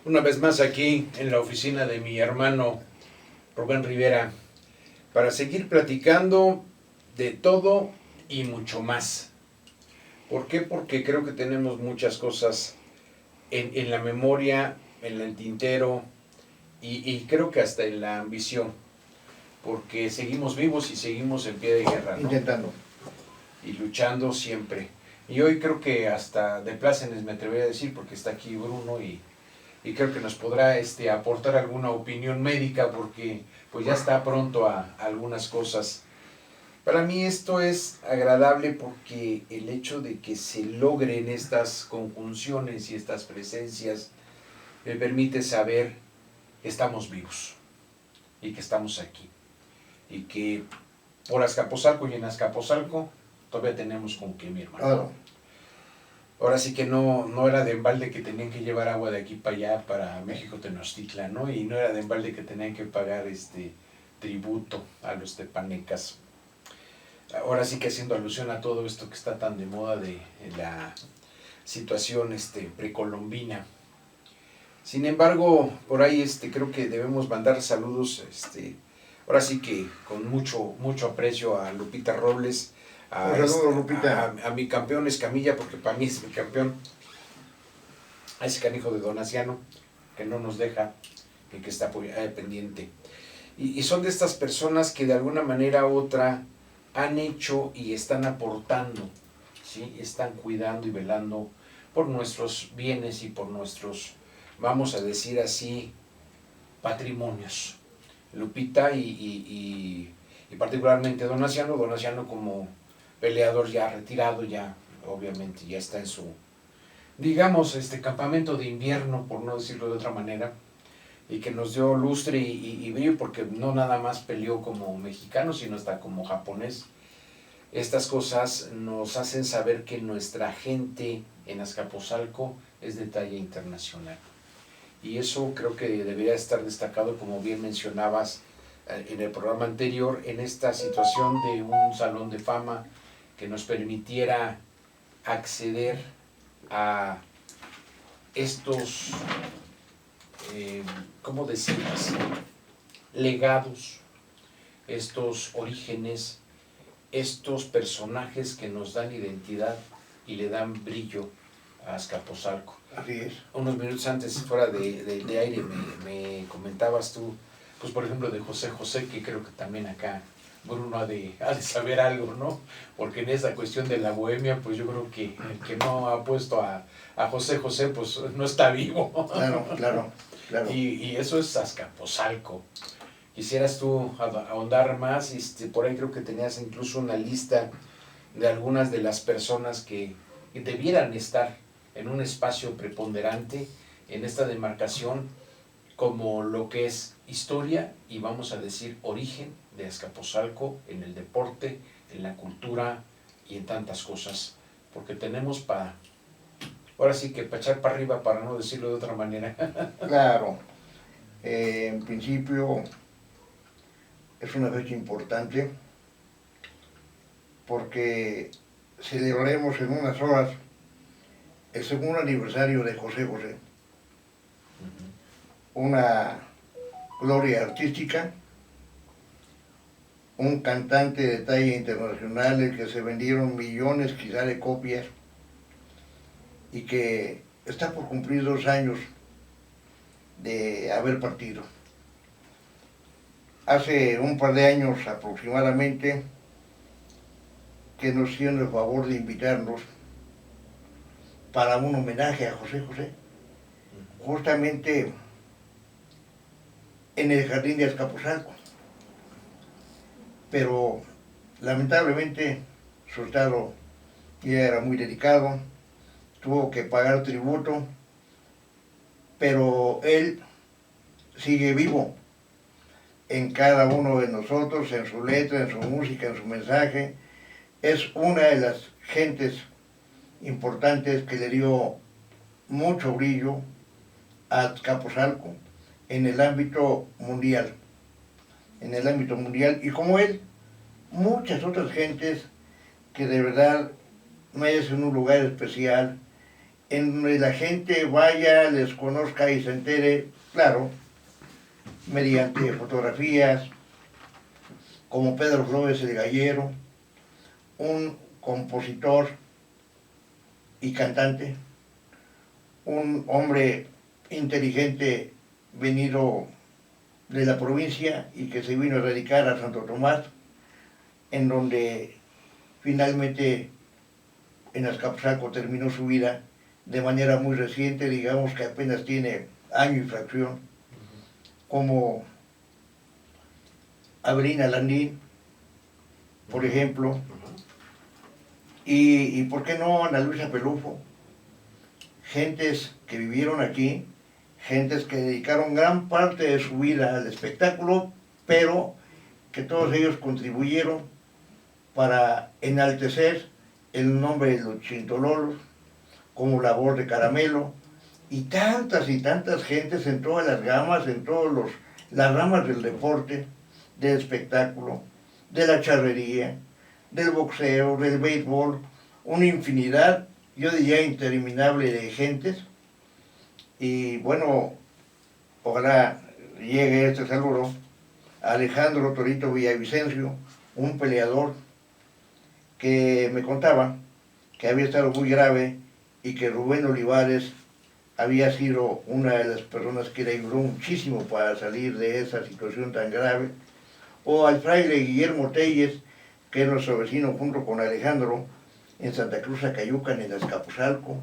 Una vez más aquí en la oficina de mi hermano Rubén Rivera para seguir platicando de todo y mucho más. ¿Por qué? Porque creo que tenemos muchas cosas en la memoria, en el tintero y creo que hasta en la ambición, porque seguimos vivos y seguimos en pie de guerra, ¿no? Intentando. Y luchando siempre. Y hoy creo que hasta de plácemes me atrevería a decir, porque está aquí Bruno y creo que nos podrá aportar alguna opinión médica, porque pues ya está pronto a algunas cosas. Para mí esto es agradable porque el hecho de que se logren estas conjunciones y estas presencias me permite saber que estamos vivos y que estamos aquí. Y que por Azcapotzalco y en Azcapotzalco todavía tenemos con qué, mi hermano. Claro. Ahora sí que no era de embalde que tenían que llevar agua de aquí para allá, para México Tenochtitlan, ¿no? Y no era de embalde que tenían que pagar tributo a los tepanecas. Ahora sí que haciendo alusión a todo esto que está tan de moda de la situación precolombina. Sin embargo, por ahí creo que debemos mandar saludos, ahora sí que con mucho aprecio a Lupita Robles, Un saludo, Lupita. a mi campeón Escamilla, porque para mí es mi campeón, a ese canijo de Donaciano, que no nos deja y que está pendiente. Y son de estas personas que de alguna manera u otra han hecho y están aportando, ¿sí? Están cuidando y velando por nuestros bienes y por nuestros, vamos a decir así, patrimonios. Lupita y particularmente Donaciano como peleador ya retirado, ya obviamente ya está en su, digamos, campamento de invierno, por no decirlo de otra manera, y que nos dio lustre y brillo, porque no nada más peleó como mexicano, sino hasta como japonés. Estas cosas nos hacen saber que nuestra gente en Azcapotzalco es de talla internacional. Y eso creo que debería estar destacado, como bien mencionabas en el programa anterior, en esta situación de un salón de fama que nos permitiera acceder a estos, ¿cómo decirlas? Legados, estos orígenes, estos personajes que nos dan identidad y le dan brillo a Azcapotzalco. Así es. Unos minutos antes, fuera de aire, me comentabas tú, pues por ejemplo, de José José, que creo que también acá Bruno ha de saber algo, ¿no? Porque en esa cuestión de la bohemia, pues yo creo que el que no ha puesto a José José, pues no está vivo. Claro. Y eso es Azcapotzalco. Quisieras tú ahondar más, por ahí creo que tenías incluso una lista de algunas de las personas que debieran estar en un espacio preponderante en esta demarcación, como lo que es historia y vamos a decir origen de Azcapotzalco en el deporte, en la cultura y en tantas cosas, porque tenemos ahora sí que para echar para arriba, para no decirlo de otra manera. Claro. En principio es una fecha importante porque celebraremos en unas horas el segundo aniversario de José José. Una gloria artística, un cantante de talla internacional, el que se vendieron millones quizá de copias y que está por cumplir 2 años de haber partido. Hace un par de años aproximadamente que nos hicieron el favor de invitarnos para un homenaje a José José, justamente en el jardín de Azcapotzalco. Pero lamentablemente su estado ya era muy delicado, tuvo que pagar tributo, pero él sigue vivo en cada uno de nosotros, en su letra, en su música, en su mensaje. Es una de las gentes importantes que le dio mucho brillo a Azcapotzalco en el ámbito mundial. Y como él, muchas otras gentes que de verdad merecen un lugar especial en donde la gente vaya, les conozca y se entere, claro, mediante fotografías, como Pedro Flores el Gallero, un compositor y cantante, un hombre inteligente venido de la provincia y que se vino a radicar a Santo Tomás, en donde finalmente en Azcapotzalco terminó su vida de manera muy reciente, digamos que apenas tiene año y fracción, como Avelina Landín, por ejemplo, y ¿por qué no Ana Luisa Pelufo? Gentes que vivieron aquí, gentes que dedicaron gran parte de su vida al espectáculo, pero que todos ellos contribuyeron para enaltecer el nombre de los Chintololos, como La Voz de Caramelo, y tantas gentes en todas las gamas, en todas las ramas del deporte, del espectáculo, de la charrería, del boxeo, del béisbol, una infinidad, yo diría interminable de gentes. Y bueno, ojalá llegue este saludo a Alejandro Torito Villavicencio, un peleador que me contaba que había estado muy grave y que Rubén Olivares había sido una de las personas que le ayudó muchísimo para salir de esa situación tan grave. O al fraile Guillermo Telles, que es nuestro vecino junto con Alejandro, en Santa Cruz Acayucan, en Azcapotzalco.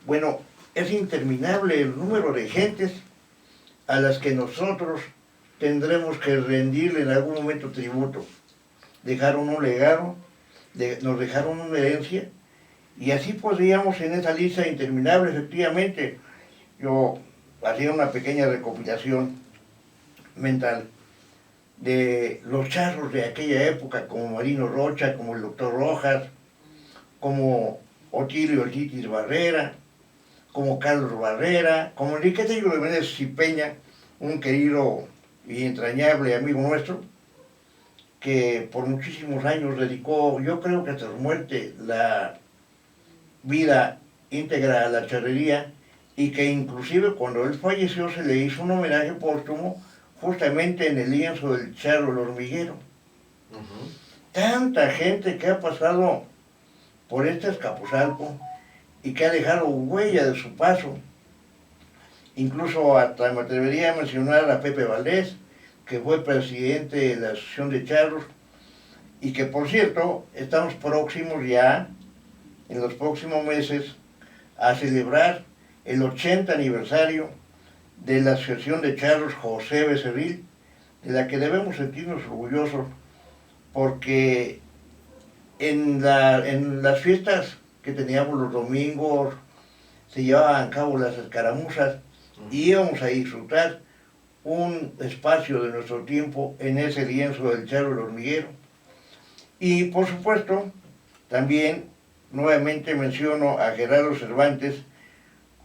Bueno, es interminable el número de gentes a las que nosotros tendremos que rendirle en algún momento tributo. Dejaron un legado, nos dejaron una herencia, y así podríamos en esa lista interminable, efectivamente. Yo hacía una pequeña recopilación mental de los charros de aquella época, como Marino Rocha, como el Doctor Rojas, como Otilio El Titis Barrera, como Carlos Barrera, como Enriqueta de Méndez y Peña, un querido y entrañable amigo nuestro, que por muchísimos años dedicó, yo creo que hasta su muerte, la vida íntegra a la charrería, y que inclusive cuando él falleció se le hizo un homenaje póstumo justamente en el lienzo del charro el hormiguero. Tanta gente que ha pasado por este Azcapotzalco y que ha dejado huella de su paso. Incluso hasta me atrevería a mencionar a Pepe Valdés, que fue presidente de la Asociación de Charros, y que por cierto estamos próximos ya, en los próximos meses, a celebrar el 80 aniversario de la Asociación de Charros José Becerril, de la que debemos sentirnos orgullosos, porque en las fiestas que teníamos los domingos, se llevaban a cabo las escaramuzas y íbamos a disfrutar un espacio de nuestro tiempo en ese lienzo del charro el hormiguero. Y por supuesto, también nuevamente menciono a Gerardo Cervantes,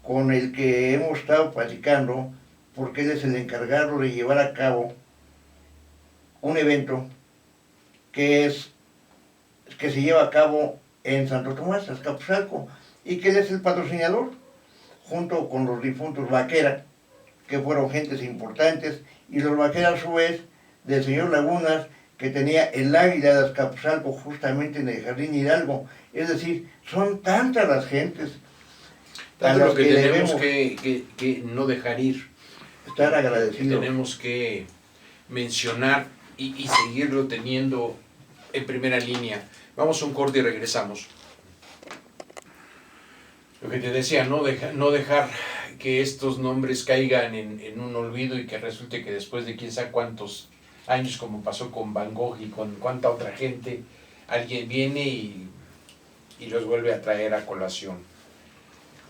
con el que hemos estado platicando, porque él es el encargado de llevar a cabo un evento que se lleva a cabo en Santo Tomás, Azcapotzalco, y que él es el patrocinador, junto con los difuntos Vaquera, que fueron gentes importantes, y los Vaquera a su vez del señor Lagunas, que tenía el águila de Azcapotzalco justamente en el Jardín Hidalgo. Es decir, son tantas las gentes a las que tenemos que no dejar ir, estar agradecidos. Tenemos que mencionar y seguirlo teniendo en primera línea. Vamos a un corte y regresamos. Lo que te decía, no dejar que estos nombres caigan en un olvido y que resulte que después de quién sabe cuántos años, como pasó con Van Gogh y con cuánta otra gente, alguien viene y los vuelve a traer a colación.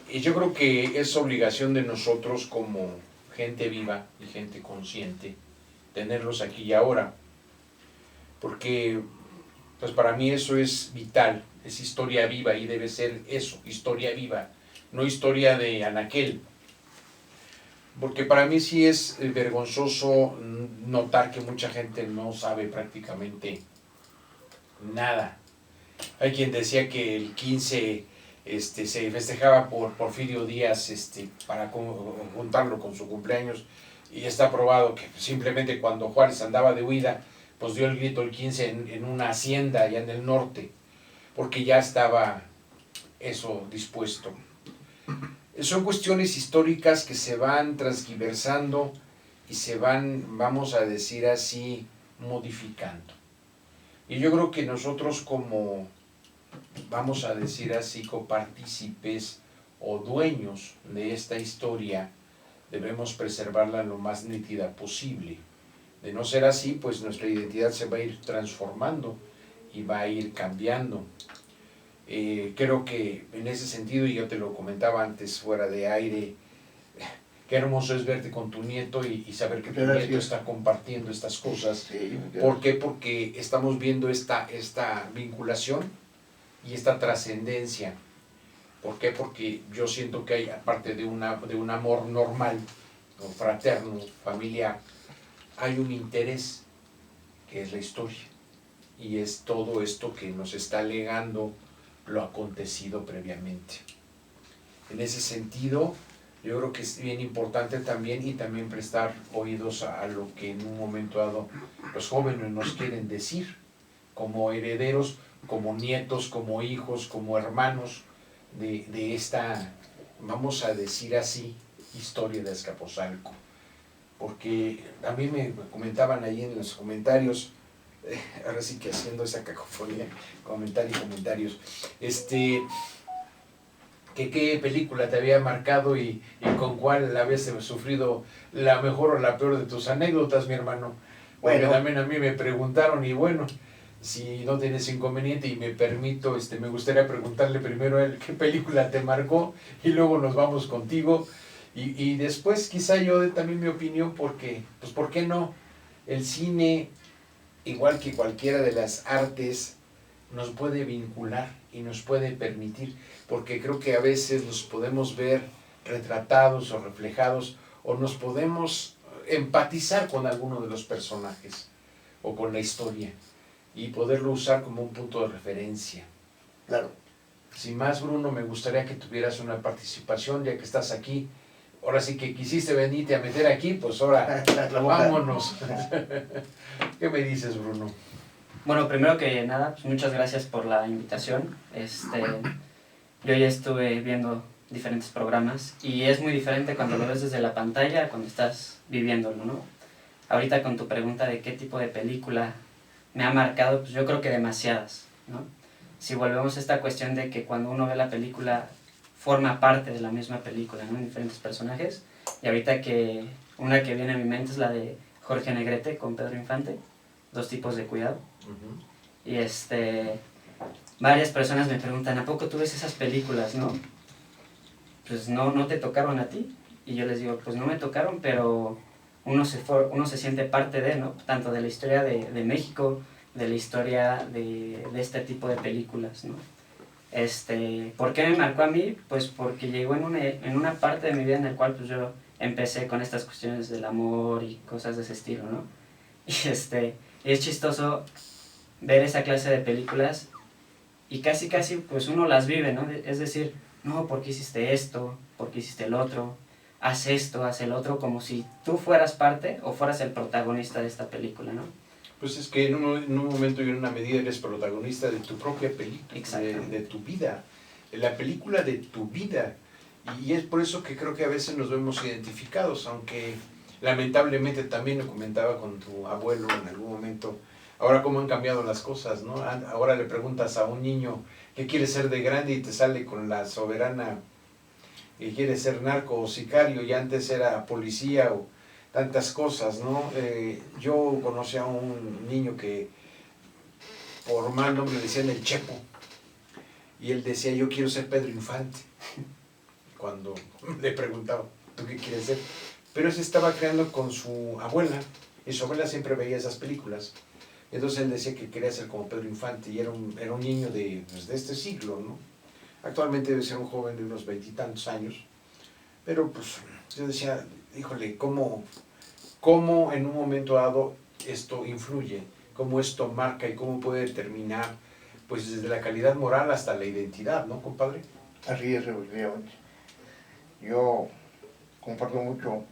Y yo creo que es obligación de nosotros como gente viva y gente consciente tenerlos aquí y ahora, porque pues para mí eso es vital, es historia viva y debe ser eso, historia viva, no historia de anaquel. Porque para mí sí es vergonzoso notar que mucha gente no sabe prácticamente nada. Hay quien decía que el 15 se festejaba por Porfirio Díaz para juntarlo con su cumpleaños, y está probado que simplemente cuando Juárez andaba de huida, pues dio el grito el 15 en una hacienda allá en el norte, porque ya estaba eso dispuesto. Son cuestiones históricas que se van transgiversando y se van, vamos a decir así, modificando. Y yo creo que nosotros como, vamos a decir así, copartícipes o dueños de esta historia, debemos preservarla lo más nítida posible. De no ser así, pues nuestra identidad se va a ir transformando y va a ir cambiando. Creo que en ese sentido, y yo te lo comentaba antes fuera de aire, qué hermoso es verte con tu nieto y saber que tu nieto está compartiendo estas cosas. Sí, ¿Por qué? Porque estamos viendo esta vinculación y esta trascendencia. ¿Por qué? Porque yo siento que hay, aparte de un amor normal, o fraterno, familiar, hay un interés que es la historia. Y es todo esto que nos está legando lo acontecido previamente. En ese sentido, yo creo que es bien importante también, y también prestar oídos a lo que en un momento dado los jóvenes nos quieren decir, como herederos, como nietos, como hijos, como hermanos de esta, vamos a decir así, historia de Azcapotzalco. Porque a mí me comentaban ahí en los comentarios, ahora sí que haciendo esa cacofonía, comentarios, que qué película te había marcado y con cuál habías sufrido la mejor o la peor de tus anécdotas, mi hermano. Porque Bueno, también a mí me preguntaron, y bueno, si no tienes inconveniente y me permito, me gustaría preguntarle primero a él qué película te marcó, y luego nos vamos contigo, y después quizá yo dé también mi opinión, porque, pues, ¿por qué no? El cine, igual que cualquiera de las artes, nos puede vincular y nos puede permitir, porque creo que a veces nos podemos ver retratados o reflejados, o nos podemos empatizar con alguno de los personajes o con la historia, y poderlo usar como un punto de referencia. claro. Sin más, Bruno, me gustaría que tuvieras una participación, ya que estás aquí. Ahora sí que quisiste venirte a meter aquí, pues ahora vámonos. ¿Qué me dices, Bruno? Bueno, primero que nada, pues muchas gracias por la invitación. Yo ya estuve viendo diferentes programas y es muy diferente cuando lo ves desde la pantalla a cuando estás viviéndolo, ¿no? Ahorita con tu pregunta de qué tipo de película me ha marcado, pues yo creo que demasiadas, ¿no? Si volvemos a esta cuestión de que cuando uno ve la película forma parte de la misma película, ¿no? En diferentes personajes. Y ahorita que una que viene a mi mente es la de Jorge Negrete con Pedro Infante, Dos tipos de cuidado. Y varias personas me preguntan, ¿a poco tú ves esas películas, no? Pues no te tocaron a ti. Y yo les digo, pues no me tocaron, pero uno se siente parte de, ¿no? Tanto de la historia de México, de la historia de este tipo de películas, ¿no? ¿Por qué me marcó a mí? Pues porque llegó en una parte de mi vida en la cual pues yo empecé con estas cuestiones del amor y cosas de ese estilo, ¿no? Y es chistoso ver esa clase de películas y casi pues uno las vive, ¿no? Es decir, no, ¿por qué hiciste esto? ¿Por qué hiciste el otro? Haz esto, haz el otro, como si tú fueras parte o fueras el protagonista de esta película, ¿no? Pues es que en un momento y en una medida eres protagonista de tu propia película, de tu vida, la película de tu vida. Y es por eso que creo que a veces nos vemos identificados, aunque lamentablemente también lo comentaba con tu abuelo en algún momento, ahora cómo han cambiado las cosas, ¿no? Ahora le preguntas a un niño qué quiere ser de grande y te sale con la soberana que quiere ser narco o sicario, y antes era policía o tantas cosas, ¿no? Yo conocí a un niño que por mal nombre le decían el Chepo, y él decía, yo quiero ser Pedro Infante, cuando le preguntaba, ¿tú qué quieres ser? Pero él se estaba creando con su abuela, y su abuela siempre veía esas películas, entonces él decía que quería ser como Pedro Infante, y era un niño de este siglo, ¿no? Actualmente debe ser un joven de unos 20 y tantos años, pero pues yo decía, híjole, ¿cómo en un momento dado esto influye? ¿Cómo esto marca y cómo puede determinar, pues desde la calidad moral hasta la identidad, ¿no, compadre? Así es, efectivamente. Yo comparto mucho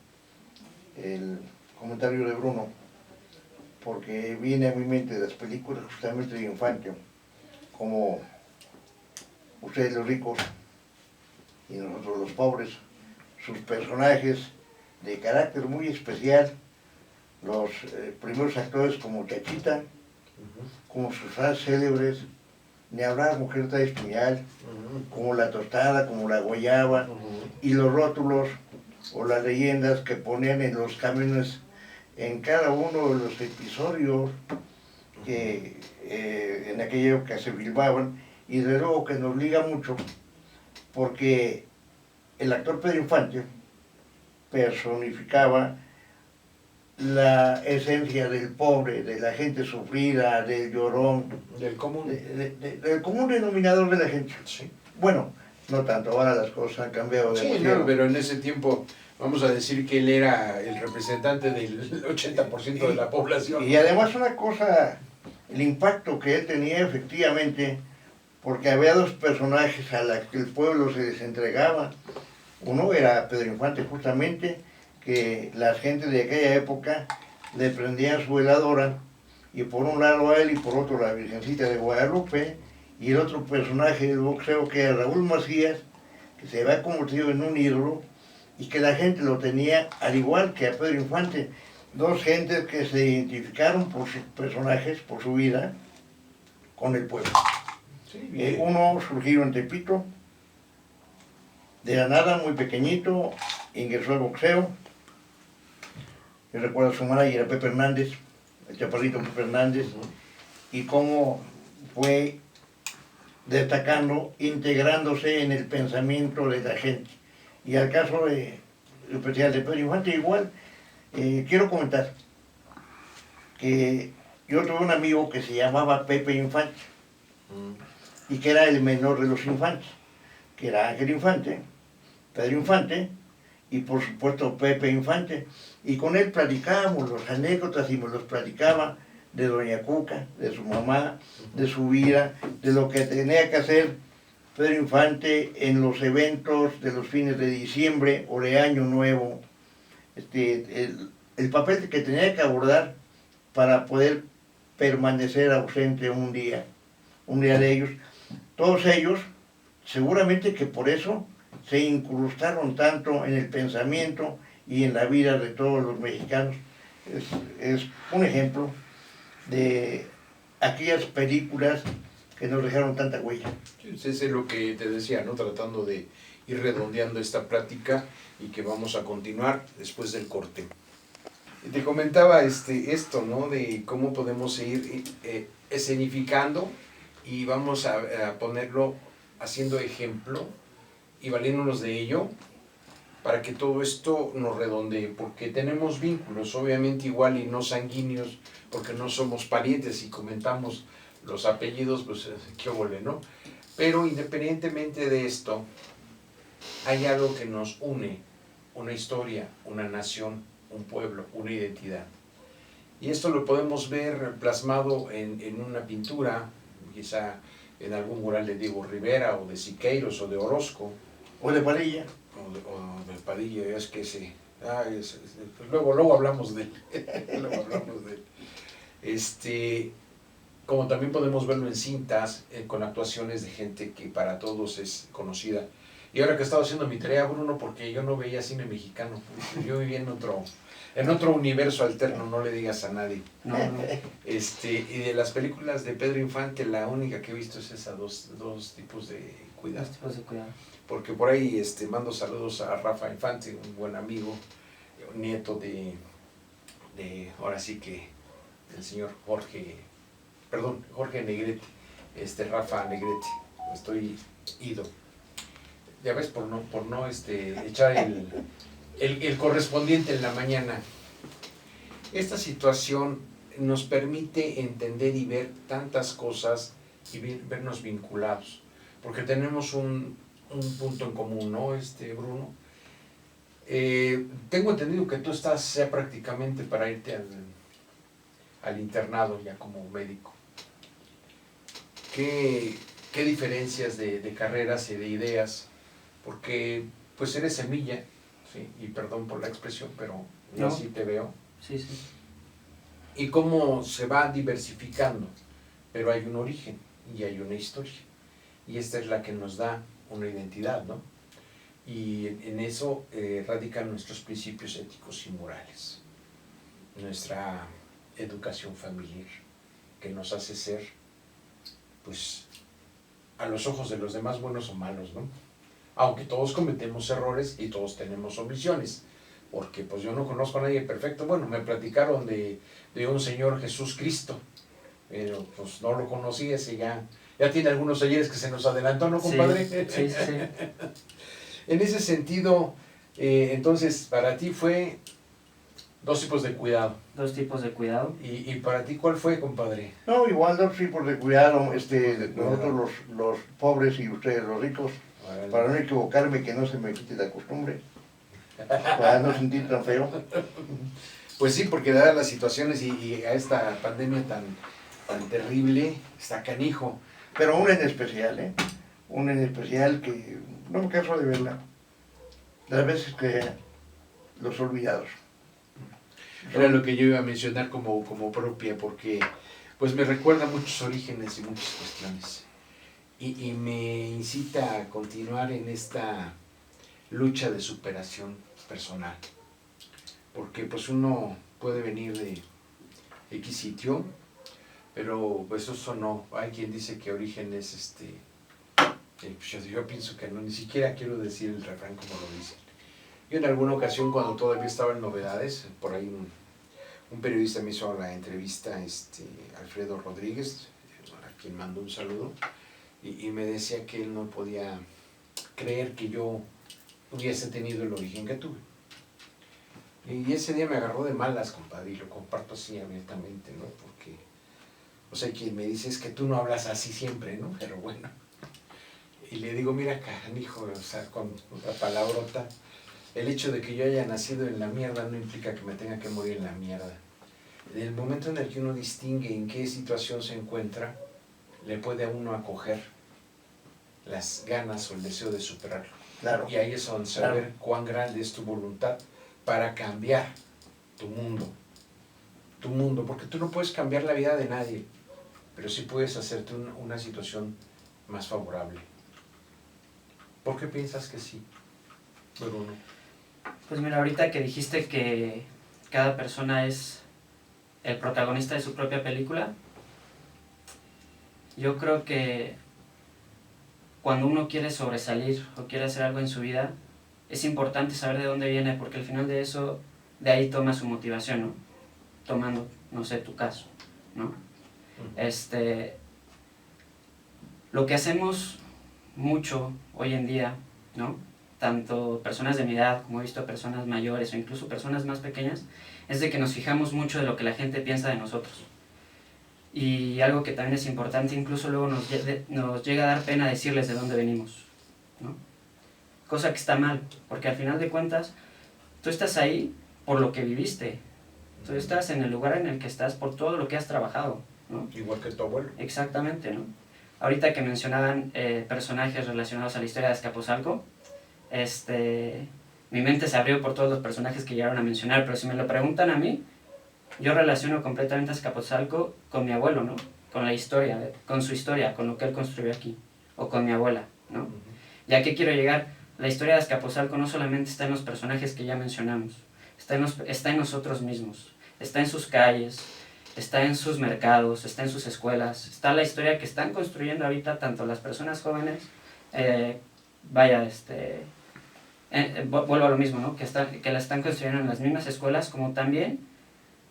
el comentario de Bruno, porque viene a mi mente las películas justamente de infancia, como Ustedes los ricos y nosotros los pobres, sus personajes de carácter muy especial, los primeros actores como Chachita, como sus frases célebres, ni hablar Mujer Tradicional, como La Tostada, como La Guayaba, y los rótulos o las leyendas que ponían en los camiones en cada uno de los episodios que en aquella época se filmaban, y de luego que nos liga mucho porque el actor Pedro Infante personificaba la esencia del pobre, de la gente sufrida, del llorón, Del común. del común denominador de la gente. Sí. Bueno, no tanto, ahora las cosas han cambiado Sí, demasiado. no, pero en ese tiempo vamos a decir que él era el representante del 80% de la población. Y además una cosa, el impacto que él tenía efectivamente, porque había dos personajes a los que el pueblo se les entregaba. Uno era Pedro Infante justamente, que la gente de aquella época le prendía su veladora, y por un lado a él y por otro la Virgencita de Guadalupe, y el otro personaje del boxeo que era Raúl Macías, que se había convertido en un ídolo, y que la gente lo tenía al igual que a Pedro Infante. Dos gentes que se identificaron por sus personajes, por su vida, con el pueblo. Sí, bien. Uno surgido en Tepito, de la nada, muy pequeñito, ingresó al boxeo. Yo recuerdo a su manager, Pepe Hernández, el chaparrito Pepe Hernández, y cómo fue destacando, integrándose en el pensamiento de la gente. Y al caso especial de Pedro Infante, igual, quiero comentar que yo tuve un amigo que se llamaba Pepe Infante, y que era el menor de los infantes, que era Ángel Infante, Pedro Infante y por supuesto Pepe Infante. Y con él platicábamos las anécdotas y me los platicaba de Doña Cuca, de su mamá, de su vida, de lo que tenía que hacer Pedro Infante en los eventos de los fines de diciembre o de Año Nuevo, el papel que tenía que abordar para poder permanecer ausente un día de ellos. Todos ellos, seguramente que por eso se incrustaron tanto en el pensamiento y en la vida de todos los mexicanos. Es un ejemplo de aquellas películas que nos dejaron tanta huella. Sí, es lo que te decía, ¿no? Tratando de ir redondeando esta plática y que vamos a continuar después del corte. Y te comentaba esto, ¿no? De cómo podemos ir escenificando y vamos a ponerlo haciendo ejemplo y valiéndonos de ello para que todo esto nos redondee, porque tenemos vínculos, obviamente igual y no sanguíneos, porque no somos parientes y comentamos los apellidos, pues qué óvole, ¿no? Pero independientemente de esto, hay algo que nos une, una historia, una nación, un pueblo, una identidad. Y esto lo podemos ver plasmado en una pintura, quizá en algún mural de Diego Rivera, o de Siqueiros, o de Orozco. O de Padilla. O del Padilla, es que sí. Luego hablamos de él. Luego hablamos de él. Como también podemos verlo en cintas, con actuaciones de gente que para todos es conocida. Y ahora que he estado haciendo mi tarea, Bruno, porque yo no veía cine mexicano, yo vivía en otro universo alterno, no le digas a nadie. No. Y de las películas de Pedro Infante, la única que he visto es esa, dos tipos de cuidado. Dos tipos de cuidado. Porque por ahí mando saludos a Rafa Infante, un buen amigo, un nieto de ahora sí que, del señor Jorge Negrete, Rafa Negrete, estoy ido. Ya ves, por no echar el correspondiente en la mañana. Esta situación nos permite entender y ver tantas cosas y vernos vinculados, porque tenemos un punto en común, ¿no, Bruno? Tengo entendido que tú estás ya prácticamente para irte al internado ya como médico. ¿Qué qué diferencias de carreras y de ideas, porque pues eres semilla, ¿sí? Y perdón por la expresión, pero yo No. así te veo. Sí, sí. Y cómo se va diversificando, pero hay un origen y hay una historia. Y esta es la que nos da una identidad, ¿no? Y en eso radican nuestros principios éticos y morales, nuestra educación familiar, que nos hace ser, pues, a los ojos de los demás buenos o malos, ¿no? Aunque todos cometemos errores y todos tenemos omisiones, porque pues yo no conozco a nadie perfecto. Bueno, me platicaron de un Señor Jesús Cristo, pero pues no lo conocí, ese ya tiene algunos ayeres que se nos adelantó, ¿no, compadre? Sí, sí, sí. En ese sentido, entonces, para ti fue dos tipos de cuidado. Dos tipos de cuidado. ¿Y para ti cuál fue, compadre? No, igual dos tipos de cuidado, nosotros los pobres y ustedes los ricos, para no equivocarme, que no se me quite la costumbre, para no sentir tan feo. Pues sí, porque dadas las situaciones y a esta pandemia tan terrible, está canijo. Pero una en especial, una en especial que no me canso de verla, las veces que los olvidados. Era lo que yo iba a mencionar como propia, porque pues me recuerda muchos orígenes y muchas cuestiones. Y me incita a continuar en esta lucha de superación personal. Porque pues uno puede venir de X sitio, pero pues eso no. Hay quien dice que origen es pues yo pienso que no, ni siquiera quiero decir el refrán como lo dicen. Yo en alguna ocasión, cuando todavía estaba en Novedades, por ahí un periodista me hizo la entrevista, Alfredo Rodríguez, a quien mando un saludo, y me decía que él no podía creer que yo hubiese tenido el origen que tuve. Y ese día me agarró de malas, compadre, y lo comparto así abiertamente, ¿no? Porque, o sea, quien me dice es que tú no hablas así siempre, ¿no? Pero bueno. Y le digo, mira, canijo, o sea, con otra palabrota, el hecho de que yo haya nacido en la mierda no implica que me tenga que morir en la mierda. En el momento en el que uno distingue en qué situación se encuentra, le puede a uno acoger las ganas o el deseo de superarlo. Claro. Y ahí es donde se va a ver cuán grande es tu voluntad para cambiar tu mundo, porque tú no puedes cambiar la vida de nadie, pero sí puedes hacerte una situación más favorable. ¿Por qué piensas que sí, Bruno? Pues mira, ahorita que dijiste que cada persona es el protagonista de su propia película, yo creo que cuando uno quiere sobresalir o quiere hacer algo en su vida, es importante saber de dónde viene, porque al final de eso, de ahí toma su motivación, ¿no? Tomando, no sé, tu caso, ¿no? Lo que hacemos mucho hoy en día, ¿no? Tanto personas de mi edad como he visto personas mayores o incluso personas más pequeñas, es de que nos fijamos mucho de lo que la gente piensa de nosotros. Y algo que también es importante, incluso luego nos llega a dar pena decirles de dónde venimos, ¿no? Cosa que está mal, porque al final de cuentas, tú estás ahí por lo que viviste, tú estás en el lugar en el que estás por todo lo que has trabajado, ¿no? Igual que tu abuelo. Exactamente, ¿no? Ahorita que mencionaban personajes relacionados a la historia de Azcapotzalco, mi mente se abrió por todos los personajes que llegaron a mencionar, pero si me lo preguntan a mí, yo relaciono completamente a Azcapotzalco con mi abuelo, ¿no? Con la historia, con su historia, con lo que él construyó aquí, o con mi abuela, ¿no? ¿Ya que quiero llegar? La historia de Azcapotzalco no solamente está en los personajes que ya mencionamos, está en nosotros mismos, está en sus calles, está en sus mercados, está en sus escuelas, está la historia que están construyendo ahorita tanto las personas jóvenes, vuelvo a lo mismo, ¿no? Que la están construyendo en las mismas escuelas, como también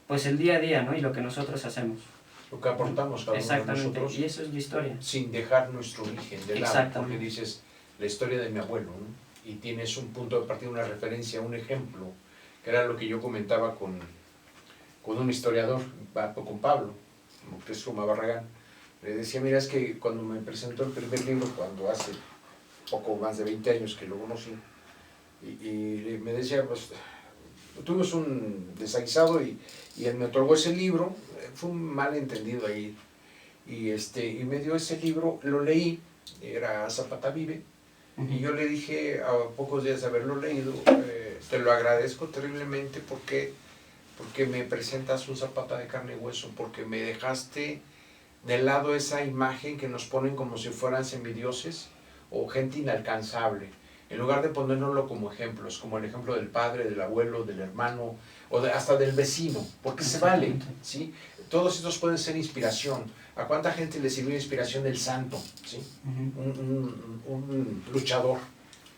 pues el día a día, ¿no? Y lo que nosotros hacemos. Lo que aportamos cada uno de nosotros. Y eso es la historia. Sin dejar nuestro origen de lado, porque dices la historia de mi abuelo, ¿no? Y tienes un punto de partida, una referencia, un ejemplo, que era lo que yo comentaba con un historiador, con Pablo Moctezuma Barragán. Le decía, mira, es que cuando me presentó el primer libro, cuando hace poco más de 20 años que lo conocí, y me decía, pues, tuvimos un desaguisado y él me otorgó ese libro, fue un malentendido ahí, y me dio ese libro, lo leí, era Zapata Vive, Ujú. y yo le dije, a pocos días de haberlo leído, te lo agradezco terriblemente porque me presentas un Zapata de carne y hueso, porque me dejaste de lado esa imagen que nos ponen como si fueran semidioses o gente inalcanzable, en lugar de ponernoslo como ejemplos, como el ejemplo del padre, del abuelo, del hermano, o hasta del vecino, porque se vale, ¿sí? Todos estos pueden ser inspiración. ¿A cuánta gente le sirvió inspiración el santo, ¿sí? Ujú. Un luchador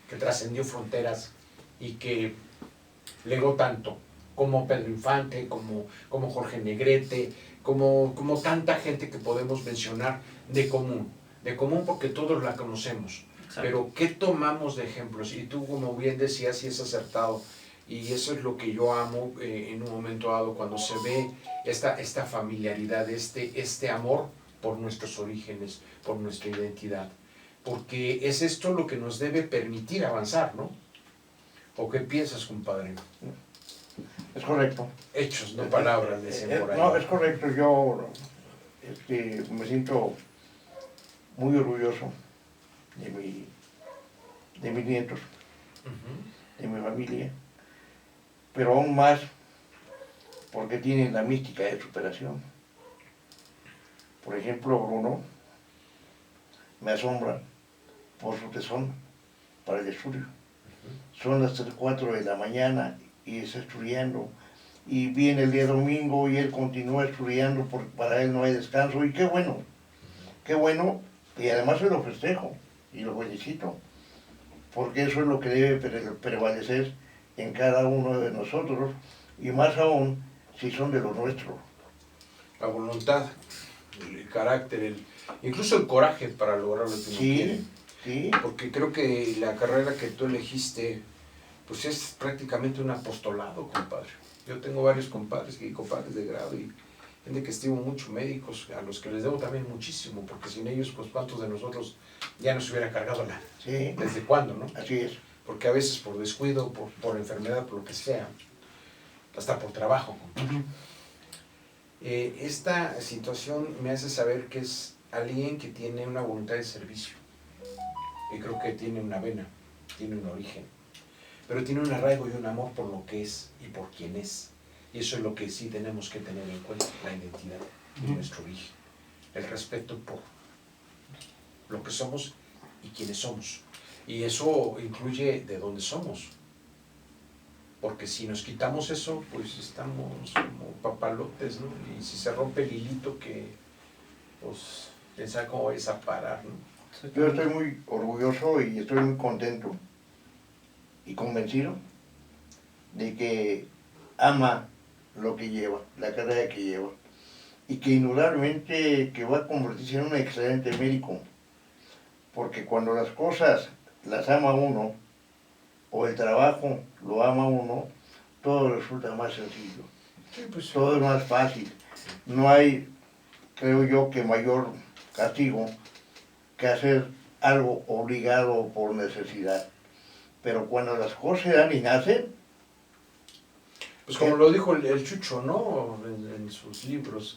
que trascendió fronteras y que legó tanto, como Pedro Infante, como Jorge Negrete, como tanta gente que podemos mencionar de común porque todos la conocemos. Exacto. Pero ¿qué tomamos de ejemplos? Y tú, como bien decías, y es acertado, y eso es lo que yo amo en un momento dado, cuando se ve esta familiaridad, este amor por nuestros orígenes, por nuestra identidad. Porque es esto lo que nos debe permitir avanzar, ¿no? ¿O qué piensas, compadre? Es correcto. Hechos, no palabras, decían por ahí. No, es correcto. Yo me siento muy orgulloso de mis nietos, de mi familia, pero aún más porque tienen la mística de superación. Por ejemplo, Bruno me asombra por su tesón para el estudio. Son las 3, 4 de la mañana y está estudiando. Y viene el día domingo y él continúa estudiando porque para él no hay descanso. Y qué bueno, y además se lo festejo y lo felicito, porque eso es lo que debe prevalecer en cada uno de nosotros, y más aún si son de los nuestros. La voluntad, el carácter, incluso el coraje para lograr lo que uno quiere. Sí. Porque creo que la carrera que tú elegiste, pues es prácticamente un apostolado, compadre. Yo tengo varios compadres y compadres de grado y gente que estimo mucho, médicos, a los que les debo también muchísimo, porque sin ellos, pues cuántos de nosotros ya nos hubiera cargado Sí. ¿Desde cuándo, no? Así es. Porque a veces por descuido, por enfermedad, por lo que sea, hasta por trabajo, compadre. Esta situación me hace saber que es alguien que tiene una voluntad de servicio, y creo que tiene una vena, tiene un origen, pero tiene un arraigo y un amor por lo que es y por quien es, y eso es lo que sí tenemos que tener en cuenta, la identidad y nuestro origen, el respeto por lo que somos y quienes somos, y eso incluye de dónde somos, porque si nos quitamos eso, pues estamos como papalotes, ¿no? Y si se rompe el hilito, que pues pensar cómo vais a parar, ¿no? Yo estoy muy orgulloso y estoy muy contento y convencido de que ama lo que lleva, la carrera que lleva, y que indudablemente que va a convertirse en un excelente médico, porque cuando las cosas las ama uno, o el trabajo lo ama uno, todo resulta más sencillo, Sí, pues, todo es más fácil. No hay, creo yo, que mayor castigo que hacer algo obligado por necesidad. Pero cuando las cosas se dan y nacen, pues como lo dijo el Chucho, ¿no? En sus libros,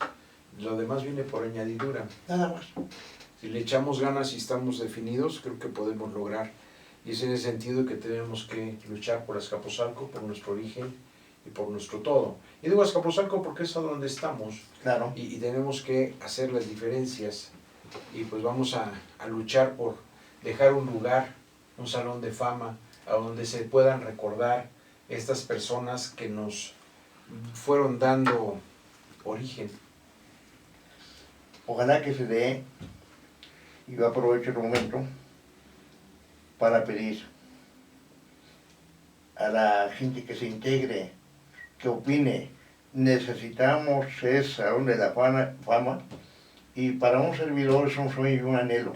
lo demás viene por añadidura. nada más. Si le echamos ganas y estamos definidos, creo que podemos lograr. Y es en ese sentido que tenemos que luchar por Azcapotzalco, por nuestro origen y por nuestro todo. Y digo Azcapotzalco porque es a donde estamos. Claro. Y tenemos que hacer las diferencias. Y pues vamos a luchar por dejar un lugar, un salón de fama, a donde se puedan recordar estas personas que nos fueron dando origen. Ojalá que se dé, y yo aprovecho el momento para pedir a la gente que se integre, que opine. Necesitamos ese salón de la fama, y para un servidor es un sueño y un anhelo,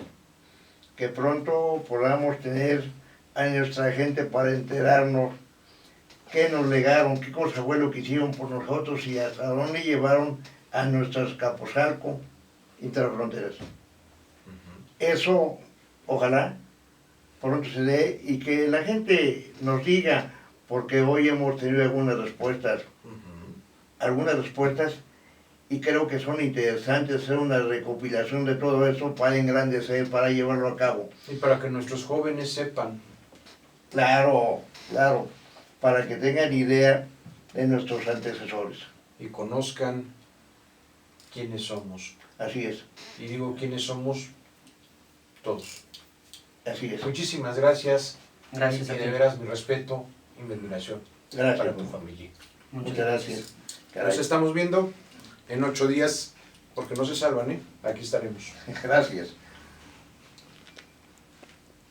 que pronto podamos tener a nuestra gente para enterarnos qué nos legaron, qué cosa fue lo que hicieron por nosotros y hasta dónde llevaron a nuestro Azcapotzalco intrafronteras. Eso, ojalá, pronto se dé y que la gente nos diga, porque hoy hemos tenido algunas respuestas y creo que son interesantes hacer una recopilación de todo eso para engrandecer, para llevarlo a cabo. Y para que nuestros jóvenes sepan. Claro, claro, para que tengan idea de nuestros antecesores. Y conozcan quiénes somos. Así es, Y digo quiénes somos todos. así es. Muchísimas gracias. Gracias y a ti. de veras mi respeto y mi admiración Gracias. para tu familia. Muchas Muchas gracias. Nos estamos viendo en 8 días, porque no se salvan, ¿eh? Aquí estaremos. Gracias.